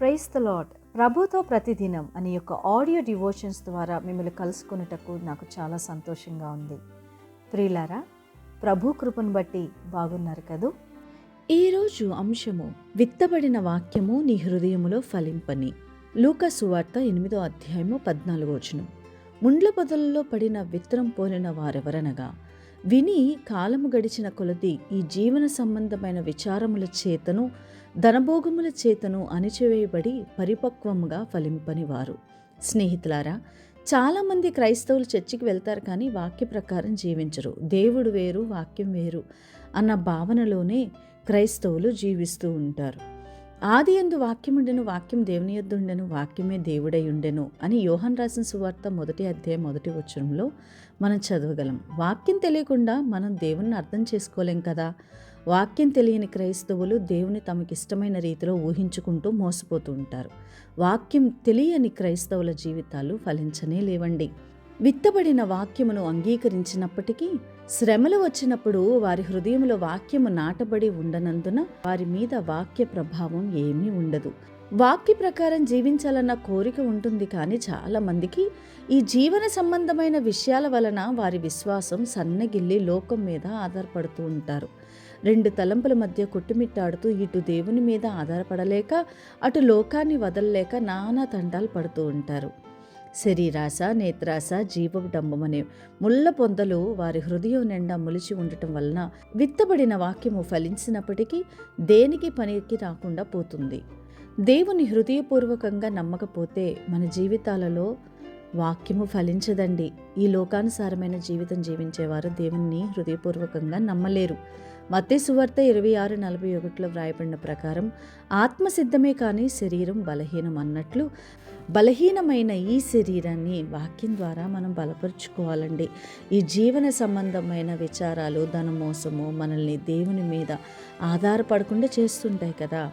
Praise the lord. ప్రభుతో ప్రతిదినం అనే యొక్క ఆడియో డివోషన్స్ ద్వారా మిమ్మల్ని కలుసుకునేటకు నాకు చాలా సంతోషంగా ఉంది. ప్రియులారా, ప్రభు కృపను బట్టి బాగున్నారు కదూ. ఈరోజు అంశము విత్తబడిన వాక్యము నీ హృదయములో ఫలింపని. లూకా సువార్త 8వ అధ్యాయము 14వ వచనం. ముండ్ల పొదలలో పడిన విత్తనం పోలిన వారెవరనగా, విని కాలము గడిచిన కొలది ఈ జీవన సంబంధమైన విచారముల చేతను ధనభోగముల చేతను అణిచివేయబడి పరిపక్వముగా ఫలింపని వారు. స్నేహితులారా, చాలామంది క్రైస్తవులు చర్చికి వెళ్తారు కానీ వాక్య ప్రకారం జీవించరు. దేవుడు వేరు, వాక్యం వేరు అన్న భావనలోనే క్రైస్తవులు జీవిస్తూ ఉంటారు. ఆది యందు వాక్యముండెను, వాక్యం దేవుని యొద్ద ఉండెను, వాక్యమే దేవుడై ఉండెను అని యోహాను రాసిన సువార్త 1వ అధ్యాయం 1వ వచనంలో మనం చదవగలం. వాక్యం తెలియకుండా మనం దేవుణ్ణి అర్థం చేసుకోలేం కదా. వాక్యం తెలియని క్రైస్తవులు దేవుని తమకిష్టమైన రీతిలో ఊహించుకుంటూ మోసపోతూ ఉంటారు. వాక్యం తెలియని క్రైస్తవుల జీవితాలు ఫలించనే లేవండి. విత్తబడిన వాక్యమును అంగీకరించినప్పటికీ శ్రమలు వచ్చినప్పుడు వారి హృదయములో వాక్యము నాటబడి ఉండనందున వారి మీద వాక్య ప్రభావం ఏమీ ఉండదు. వాక్య ప్రకారం జీవించాలన్న కోరిక ఉంటుంది కానీ చాలా మందికి ఈ జీవన సంబంధమైన విషయాల వలన వారి విశ్వాసం సన్నగిల్లి లోకం మీద ఆధారపడుతూ ఉంటారు. రెండు తలంపుల మధ్య కొట్టుమిట్టాడుతూ ఇటు దేవుని మీద ఆధారపడలేక అటు లోకాన్ని వదలలేక నానా తంటాలు పడుతూ ఉంటారు. శరీరాశ, నేత్రాశ, జీవపు డంబమనే ముళ్ళ పొందలు వారి హృదయం నిండా మొలిచి ఉండటం వలన విత్తబడిన వాక్యము ఫలించినప్పటికీ దేనికి పనికి రాకుండా పోతుంది. దేవుని హృదయపూర్వకంగా నమ్మకపోతే మన జీవితాలలో వాక్యము ఫలించదండి. ఈ లోకానుసారమైన జీవితం జీవించేవారు దేవుణ్ణి హృదయపూర్వకంగా నమ్మలేరు. మత్తయి సువార్త 26:41 వ్రాయబడిన ప్రకారం ఆత్మసిద్ధమే కానీ శరీరం బలహీనం అన్నట్లు బలహీనమైన ఈ శరీరాన్ని వాక్యం ద్వారా మనం బలపరుచుకోవాలండి. ఈ జీవన సంబంధమైన విచారాలు, ధనమోసము మనల్ని దేవుని మీద ఆధారపడకుండా చేస్తుంటాయి కదా.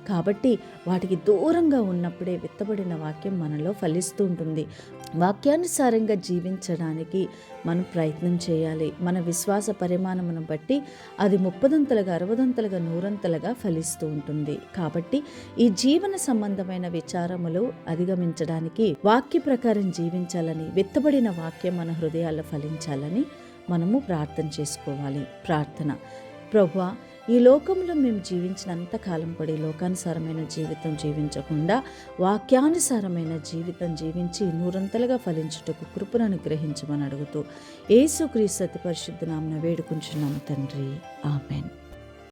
కాబట్టి వాటికి దూరంగా ఉన్నప్పుడే విత్తబడిన వాక్యం మనలో ఫలిస్తూ ఉంటుంది. వాక్యానుసారంగా జీవించడానికి మనం ప్రయత్నం చేయాలి. మన విశ్వాస పరిమాణమును బట్టి అది 30ంతలుగా, 60ంతలుగా, 100ంతలుగా ఫలిస్తూ ఉంటుంది. కాబట్టి ఈ జీవన సంబంధమైన విచారములు అధిగమించడానికి వాక్య ప్రకారం జీవించాలని, విత్తబడిన వాక్యం మన హృదయాల్లో ఫలించాలని మనము ప్రార్థన చేసుకోవాలి. ప్రార్థన: ప్రభువా, ఈ లోకంలో మేము జీవించినంత కాలం పడి లోకానుసారమైన జీవితం జీవించకుండా వాక్యానుసారమైన జీవితం జీవించి 100ంతలుగా ఫలించుటకు కృపను అనుగ్రహించమని అడుగుతూ యేసుక్రీస్తు అతి పరిశుద్ధ నామమున వేడుకుంటున్నాము తండ్రి. ఆమేన్.